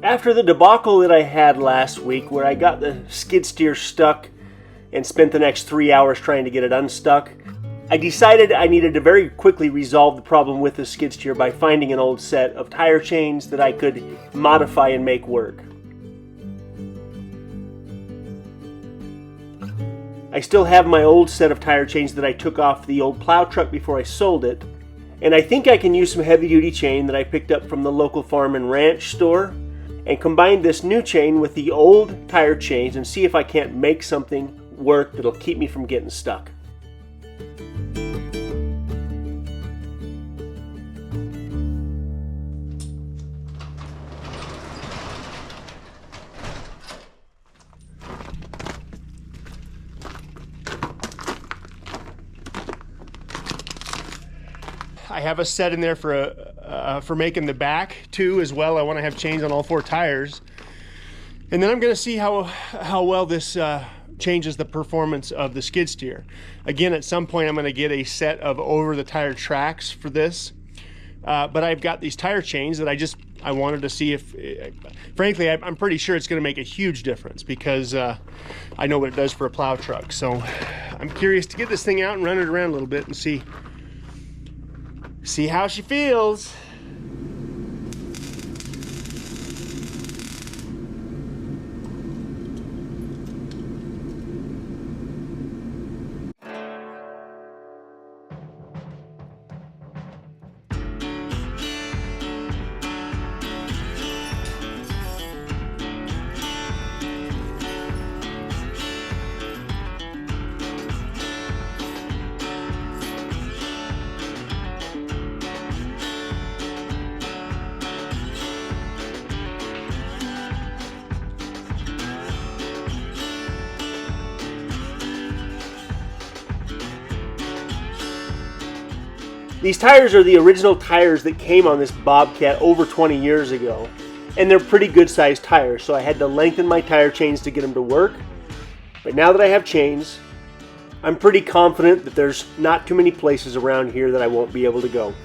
After the debacle that I had last week where I got the skid steer stuck and spent the next 3 hours trying to get it unstuck, I decided I needed to very quickly resolve the problem with the skid steer by finding an old set of tire chains that I could modify and make work. I still have my old set of tire chains that I took off the old plow truck before I sold it, and I think I can use some heavy duty chain that I picked up from the local farm and ranch store and combine this new chain with the old tire chains and see if I can't make something work that'll keep me from getting stuck. I have a set in there for making the back too as well. I want to have chains on all 4 tires, and then I'm going to see how well this changes the performance of the skid steer. Again, at some point I'm going to get a set of over the tire tracks for this, but I've got these tire chains that I wanted to see if, frankly, I'm pretty sure it's going to make a huge difference because I know what it does for a plow truck. So I'm curious to get this thing out and run it around a little bit and see how she feels. These tires are the original tires that came on this Bobcat over 20 years ago, and they're pretty good sized tires, so I had to lengthen my tire chains to get them to work. But now that I have chains, I'm pretty confident that there's not too many places around here that I won't be able to go.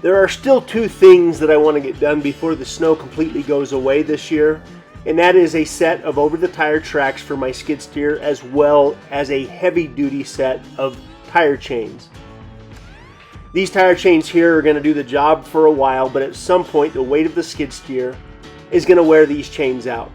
There are still 2 things that I want to get done before the snow completely goes away this year, and that is a set of over-the-tire tracks for my skid steer as well as a heavy-duty set of tire chains. These tire chains here are going to do the job for a while, but at some point the weight of the skid steer is going to wear these chains out.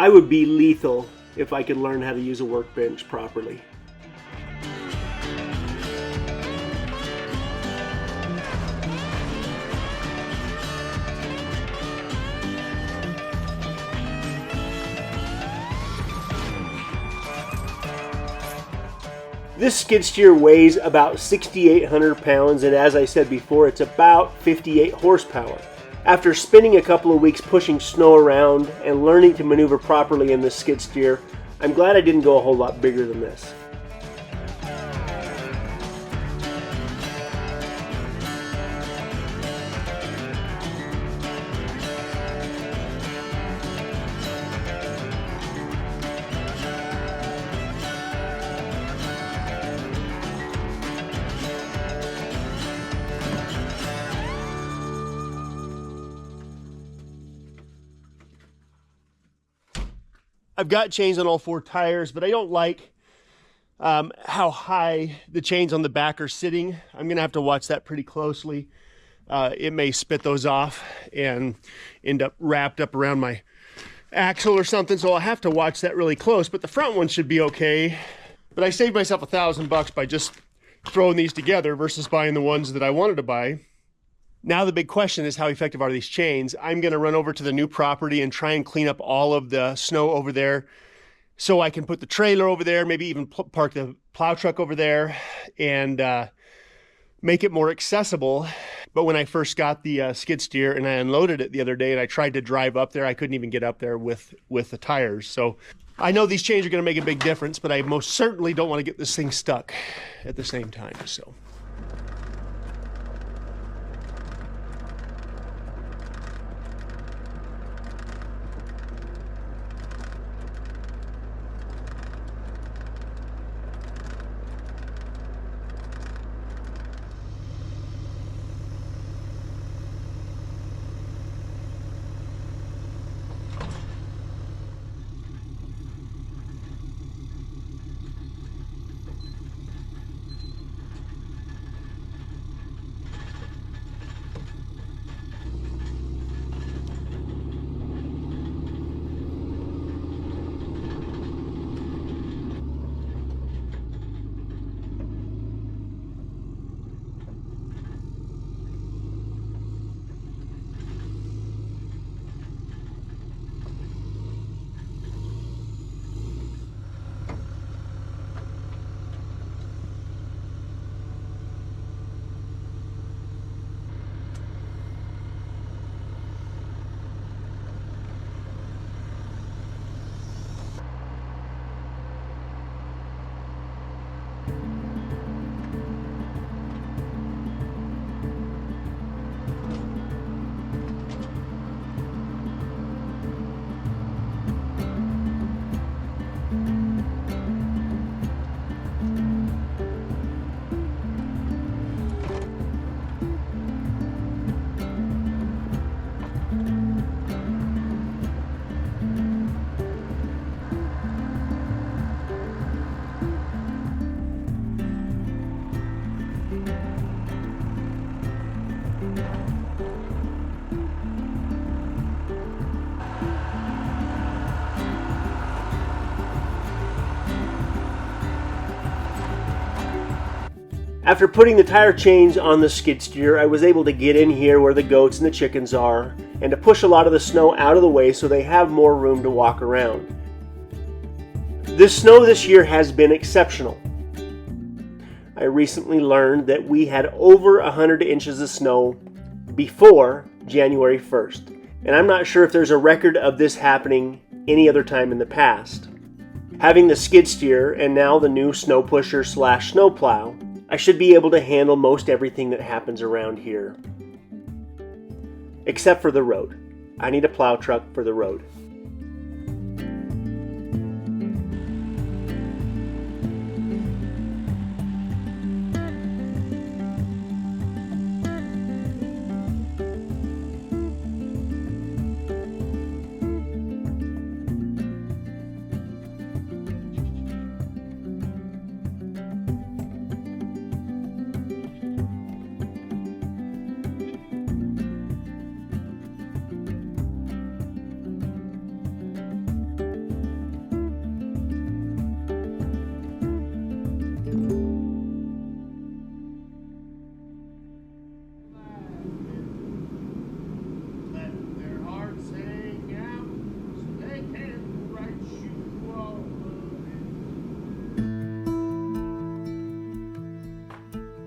I would be lethal if I could learn how to use a workbench properly. This skid steer weighs about 6,800 pounds, and as I said before, it's about 58 horsepower. After spending a couple of weeks pushing snow around and learning to maneuver properly in this skid steer, I'm glad I didn't go a whole lot bigger than this. I've got chains on all 4 tires, but I don't like how high the chains on the back are sitting. I'm going to have to watch that pretty closely. It may spit those off and end up wrapped up around my axle or something, so I'll have to watch that really close, but the front one should be okay. But I saved myself $1,000 by just throwing these together versus buying the ones that I wanted to buy. Now the big question is, how effective are these chains? I'm going to run over to the new property and try and clean up all of the snow over there so I can put the trailer over there, maybe even park the plow truck over there and make it more accessible. But when I first got the skid steer and I unloaded it the other day and I tried to drive up there, I couldn't even get up there with the tires. So I know these chains are going to make a big difference, but I most certainly don't want to get this thing stuck at the same time. So. After putting the tire chains on the skid steer, I was able to get in here where the goats and the chickens are and to push a lot of the snow out of the way so they have more room to walk around. The snow this year has been exceptional. I recently learned that we had over 100 inches of snow before January 1st, and I'm not sure if there's a record of this happening any other time in the past. Having the skid steer and now the new snow pusher / snow plow, I should be able to handle most everything that happens around here. Except for the road. I need a plow truck for the road.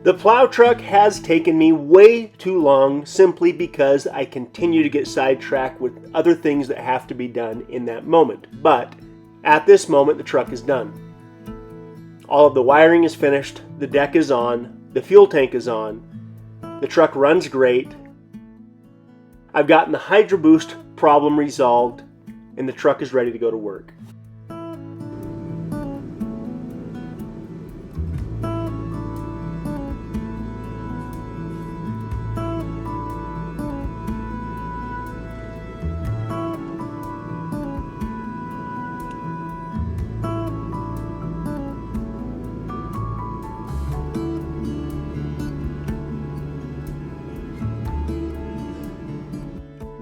The plow truck has taken me way too long simply because I continue to get sidetracked with other things that have to be done in that moment. But at this moment, the truck is done. All of the wiring is finished, the deck is on, the fuel tank is on, the truck runs great. I've gotten the Hydro Boost problem resolved, and the truck is ready to go to work.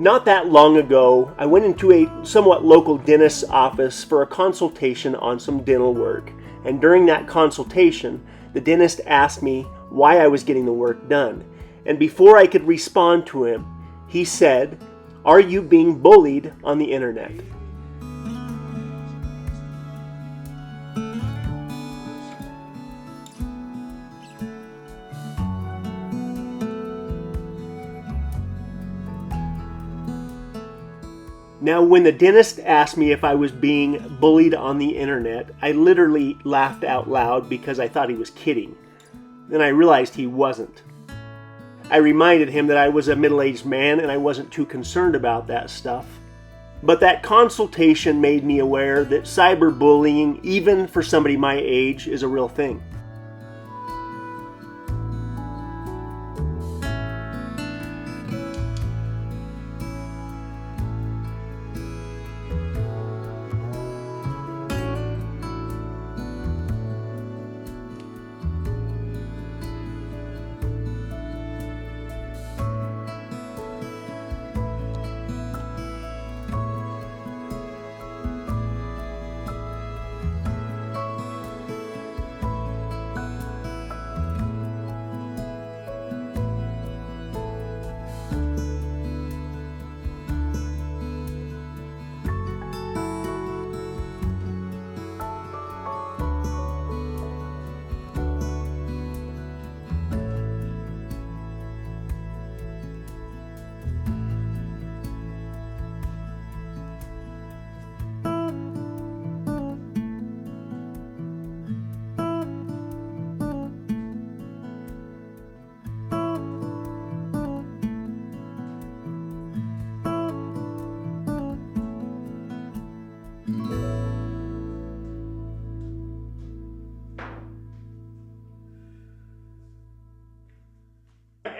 Not that long ago, I went into a somewhat local dentist's office for a consultation on some dental work. And during that consultation, the dentist asked me why I was getting the work done. And before I could respond to him, he said, "Are you being bullied on the internet?" Now, when the dentist asked me if I was being bullied on the internet, I literally laughed out loud because I thought he was kidding. Then I realized he wasn't. I reminded him that I was a middle-aged man and I wasn't too concerned about that stuff. But that consultation made me aware that cyberbullying, even for somebody my age, is a real thing.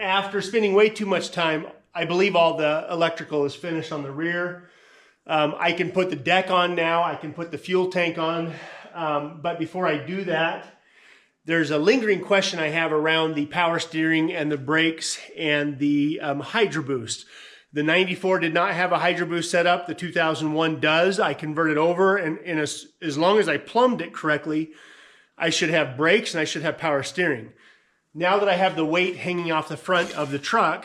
After spending way too much time, I believe all the electrical is finished on the rear. I can put the deck on now. I can put the fuel tank on. But before I do that, there's a lingering question I have around the power steering and the brakes and the Hydro Boost. The 94 did not have a Hydro Boost set up. The 2001 does. I converted over, and as long as I plumbed it correctly, I should have brakes and I should have power steering. Now that I have the weight hanging off the front of the truck,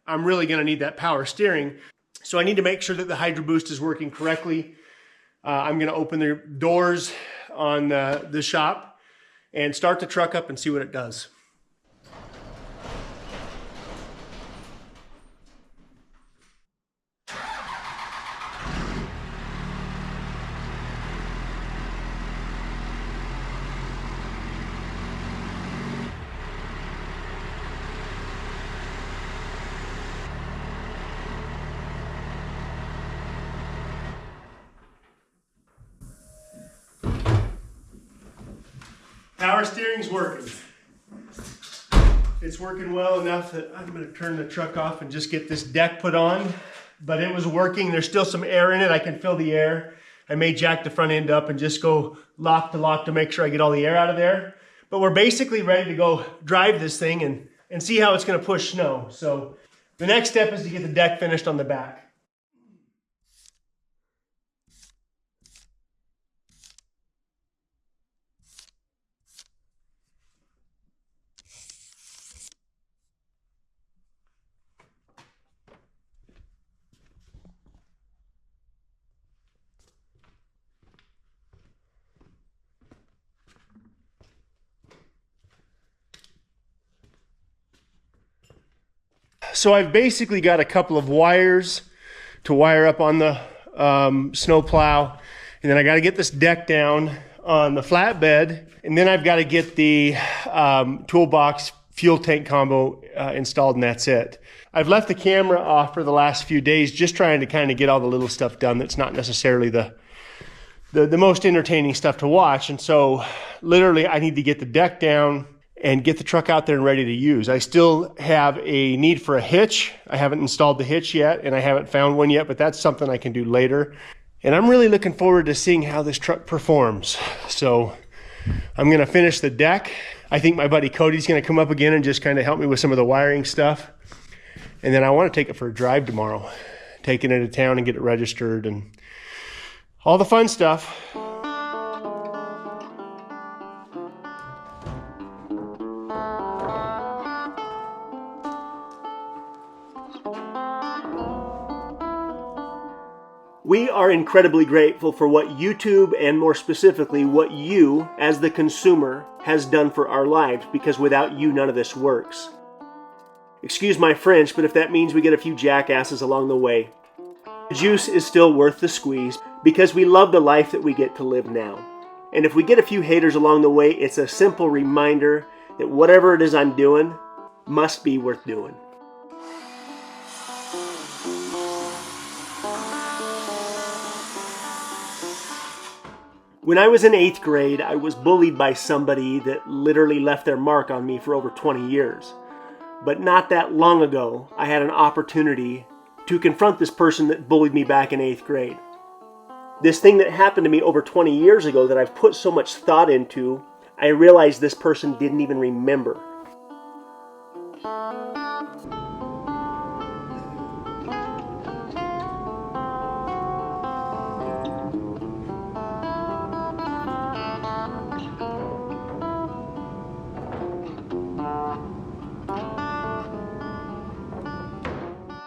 I'm really going to need that power steering. So I need to make sure that the Hydro Boost is working correctly. I'm going to open the doors on the shop and start the truck up and see what it does. Power steering's working. It's working well enough that I'm going to turn the truck off and just get this deck put on. But it was working. There's still some air in it. I can feel the air. I may jack the front end up and just go lock to make sure I get all the air out of there. But we're basically ready to go drive this thing and see how it's going to push snow. So the next step is to get the deck finished on the back. So I've basically got a couple of wires to wire up on the snow plow, and then I got to get this deck down on the flatbed, and then I've got to get the toolbox fuel tank combo installed, and that's it. I've left the camera off for the last few days, just trying to kind of get all the little stuff done that's not necessarily the most entertaining stuff to watch. And so literally I need to get the deck down and get the truck out there and ready to use. I still have a need for a hitch. I haven't installed the hitch yet, and I haven't found one yet, but that's something I can do later. And I'm really looking forward to seeing how this truck performs. So I'm gonna finish the deck. I think my buddy Cody's gonna come up again and just kind of help me with some of the wiring stuff. And then I wanna take it for a drive tomorrow, take it into town and get it registered and all the fun stuff. We are incredibly grateful for what YouTube, and more specifically what you as the consumer has done for our lives, because without you none of this works. Excuse my French, but if that means we get a few jackasses along the way, The juice is still worth the squeeze because we love the life that we get to live now. And if we get a few haters along the way, it's a simple reminder that whatever it is I'm doing must be worth doing. When I was in 8th grade, I was bullied by somebody that literally left their mark on me for over 20 years. But not that long ago, I had an opportunity to confront this person that bullied me back in 8th grade. This thing that happened to me over 20 years ago that I've put so much thought into, I realized this person didn't even remember.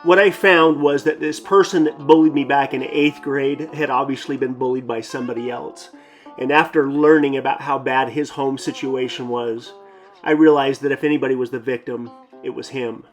What I found was that this person that bullied me back in 8th grade had obviously been bullied by somebody else. And after learning about how bad his home situation was, I realized that if anybody was the victim, it was him.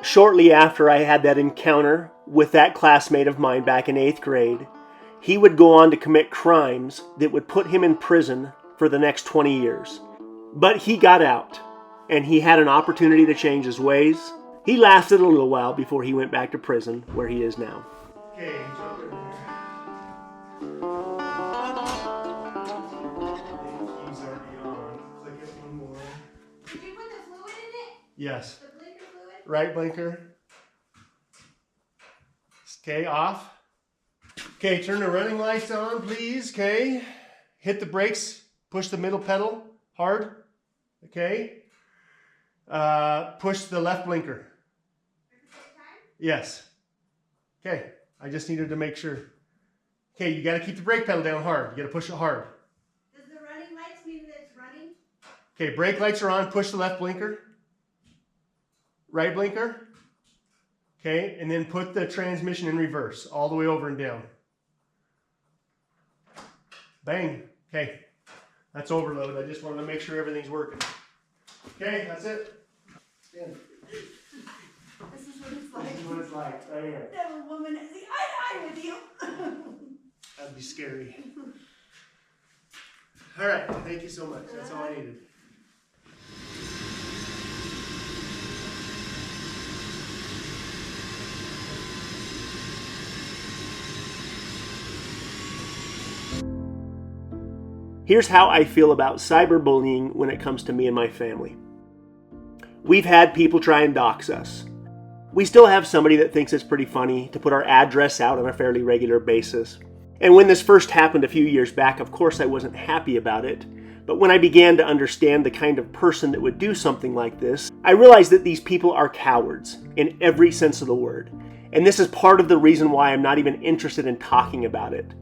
Shortly after I had that encounter with that classmate of mine back in 8th grade, he would go on to commit crimes that would put him in prison for the next 20 years. But he got out, and he had an opportunity to change his ways. He lasted a little while before he went back to prison, where he is now. Okay, jump in there. He's already on. Click it one more. Did you put the fluid in it? Yes. Right blinker. Okay, off. Okay, turn the running lights on, please. Okay. Hit the brakes. Push the middle pedal hard. Okay. Push the left blinker. Yes. Okay. I just needed to make sure. Okay, you got to keep the brake pedal down hard. You got to push it hard. Does the running lights mean that it's running? Okay, brake lights are on. Push the left blinker. Right blinker. Okay, and then put the transmission in reverse all the way over and down. Bang. Okay, that's overload. I just wanted to make sure everything's working. Okay, that's it. Stand. This is what it's like. This is what it's like, right here. Never woman is the eye with you. That'd be scary. All right, thank you so much. That's all I needed. Here's how I feel about cyberbullying when it comes to me and my family. We've had people try and dox us. We still have somebody that thinks it's pretty funny to put our address out on a fairly regular basis. And when this first happened a few years back, of course I wasn't happy about it. But when I began to understand the kind of person that would do something like this, I realized that these people are cowards in every sense of the word. And this is part of the reason why I'm not even interested in talking about it.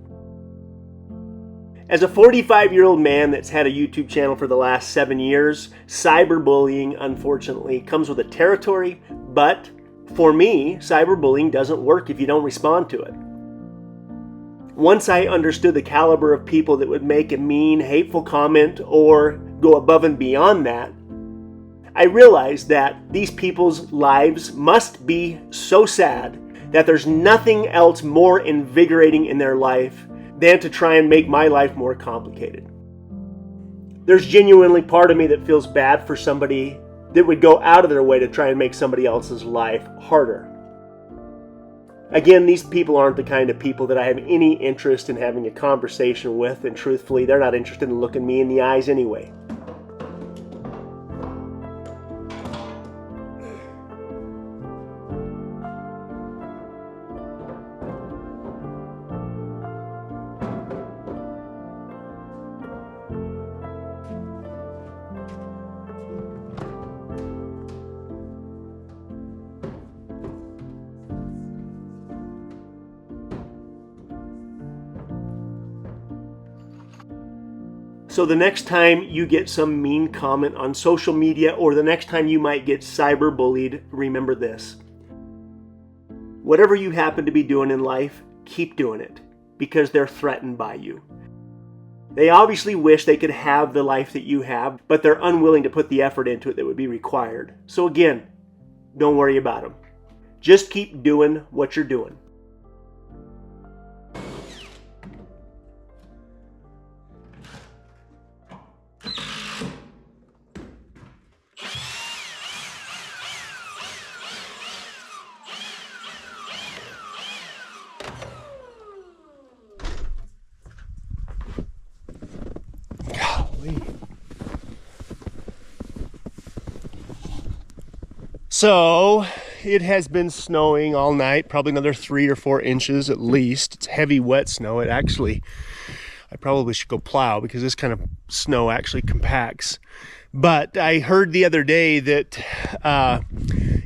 As a 45-year-old man that's had a YouTube channel for the last 7 years, cyberbullying, unfortunately, comes with a territory, but for me, cyberbullying doesn't work if you don't respond to it. Once I understood the caliber of people that would make a mean, hateful comment or go above and beyond that, I realized that these people's lives must be so sad that there's nothing else more invigorating in their life than to try and make my life more complicated. There's genuinely part of me that feels bad for somebody that would go out of their way to try and make somebody else's life harder. Again, these people aren't the kind of people that I have any interest in having a conversation with, and truthfully, they're not interested in looking me in the eyes anyway. So the next time you get some mean comment on social media, or the next time you might get cyberbullied, remember this. Whatever you happen to be doing in life, keep doing it, because they're threatened by you. They obviously wish they could have the life that you have, but they're unwilling to put the effort into it that would be required. So again, don't worry about them. Just keep doing what you're doing. So it has been snowing all night, probably another 3 or 4 inches at least. It's heavy, wet snow. I probably should go plow because this kind of snow actually compacts. But I heard the other day that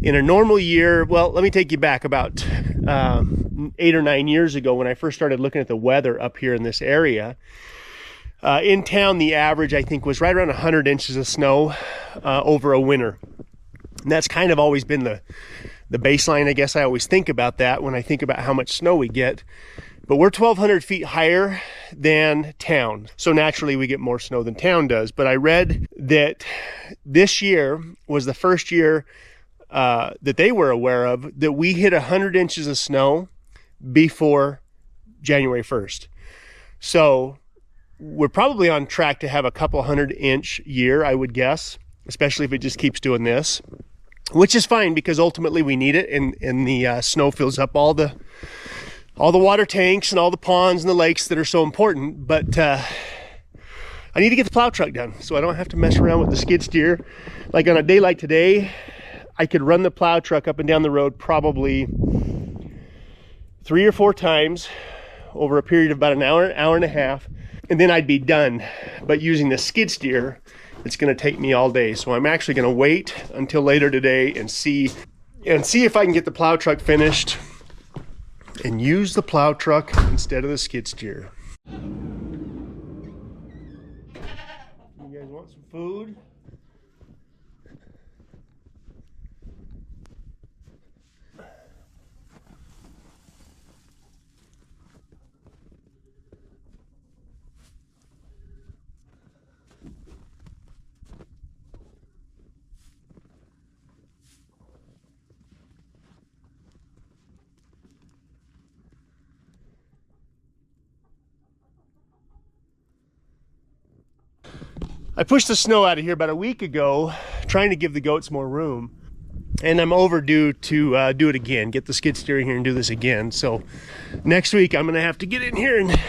in a normal year, well, let me take you back about 8 or 9 years ago when I first started looking at the weather up here in this area. In town, the average, I think, was right around 100 inches of snow over a winter. And that's kind of always been the baseline. I guess I always think about that when I think about how much snow we get. But we're 1,200 feet higher than town. So naturally we get more snow than town does. But I read that this year was the first year that they were aware of that we hit 100 inches of snow before January 1st. So we're probably on track to have a couple 100-inch year, I would guess, especially if it just keeps doing this, which is fine because ultimately we need it, and the snow fills up all the water tanks and all the ponds and the lakes that are so important. But I need to get the plow truck done so I don't have to mess around with the skid steer. Like on a day like today, I could run the plow truck up and down the road probably 3 or 4 times over a period of about an hour and a half, and then I'd be done. But using the skid steer, it's going to take me all day. So I'm actually going to wait until later today and see if I can get the plow truck finished and use the plow truck instead of the skid steer. You guys want some food? I pushed the snow out of here about a week ago, trying to give the goats more room. And I'm overdue to do it again, get the skid steer in here and do this again. So next week I'm gonna have to get in here and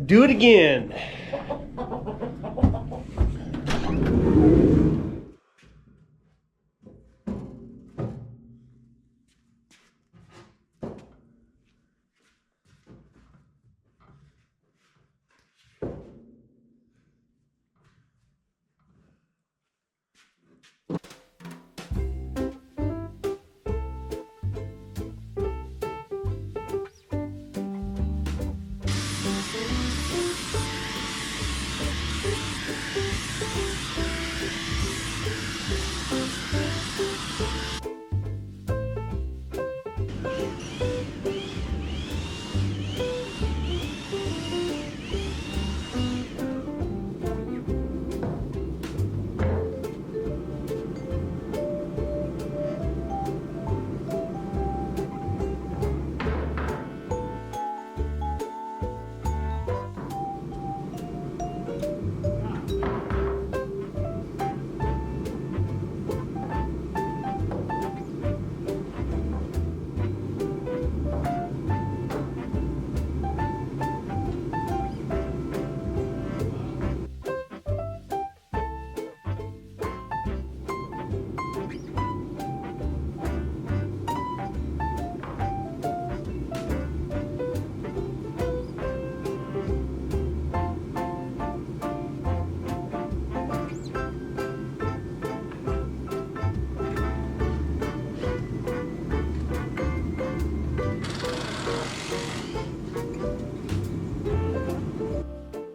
do it again.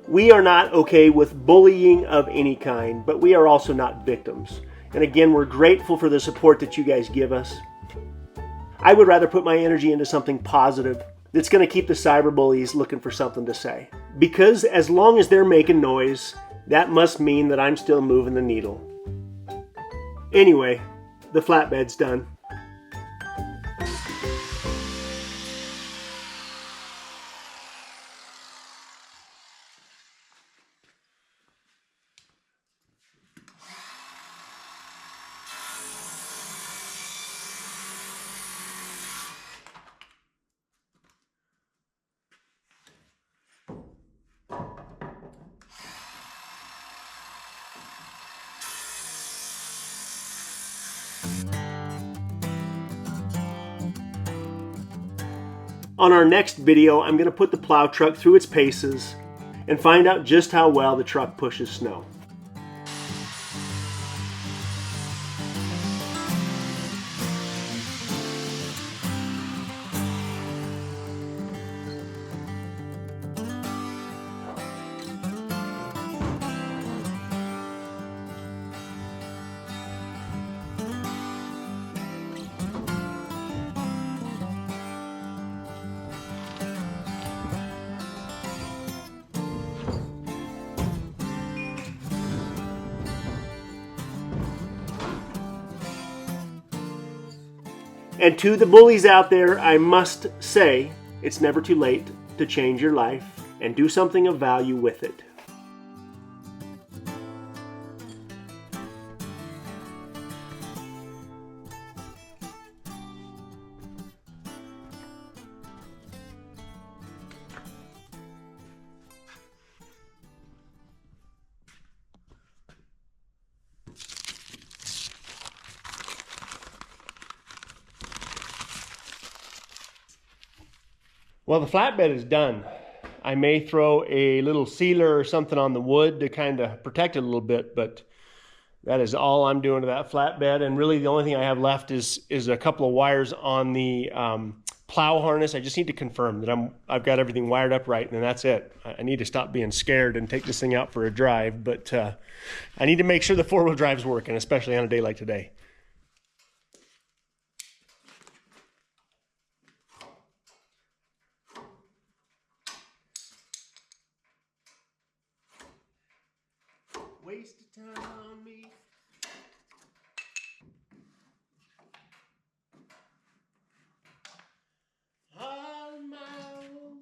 We are not okay with bullying of any kind, but we are also not victims. And again, we're grateful for the support that you guys give us. I would rather put my energy into something positive that's going to keep the cyberbullies looking for something to say. Because as long as they're making noise, that must mean that I'm still moving the needle. Anyway, the flatbed's done. On our next video, I'm going to put the plow truck through its paces and find out just how well the truck pushes snow. And to the bullies out there, I must say, it's never too late to change your life and do something of value with it. Well, the flatbed is done. I may throw a little sealer or something on the wood to kind of protect it a little bit, but that is all I'm doing to that flatbed. And really the only thing I have left is a couple of wires on the plow harness. I just need to confirm that I've got everything wired up right, and that's it. I need to stop being scared and take this thing out for a drive, but I need to make sure the four-wheel drive's working, especially on a day like today. Waste of time on me. On my own.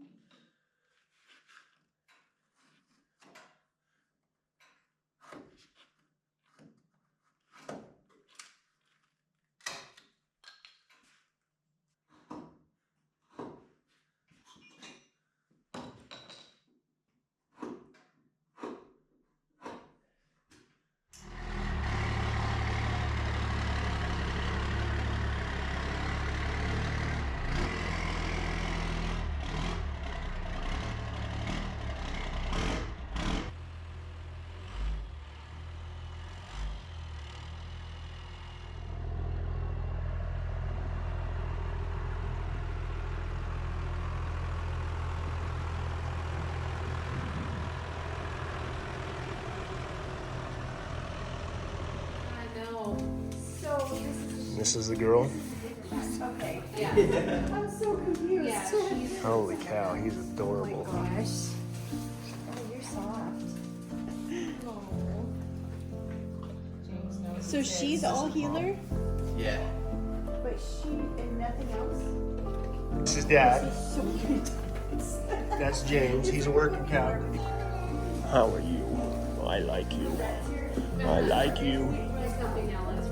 This is the girl. Okay. Yeah. I'm so confused. Yeah, she's Holy cow, he's adorable. Oh my gosh. Oh, you're soft. James knows. So she's all healer, Yeah. but she and nothing else? This is Dad. This is so cute. That's James. He's a working cow. How are you? I like you. I like you. He's helping now. Let's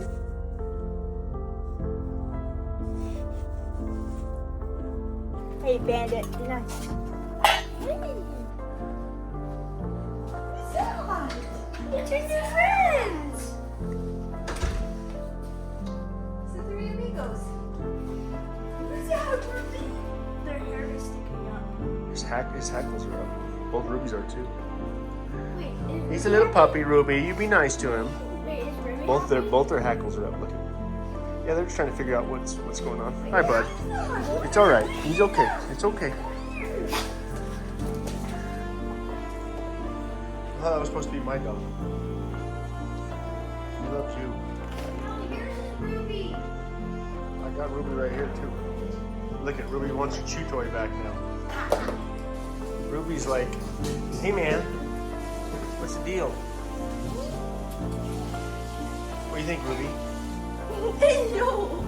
Hey, Bandit. Nice. Hey. What's up? It's your new friends. It's the three amigos. What's up, Ruby? Their hair is sticking up. His hackles are up. Both Rubies are too. Wait, He's a little puppy, Ruby. You be nice to him. Is Ruby Both their hackles are up. Look. Yeah, they're just trying to figure out what's going on. Hi, bud. It's all right. He's okay. It's okay. I thought that was supposed to be my dog. He loves you. Oh, here's Ruby. I got Ruby right here too. Look at Ruby wants her chew toy back now. Ruby's like, hey man, what's the deal? What do you think, Ruby? No.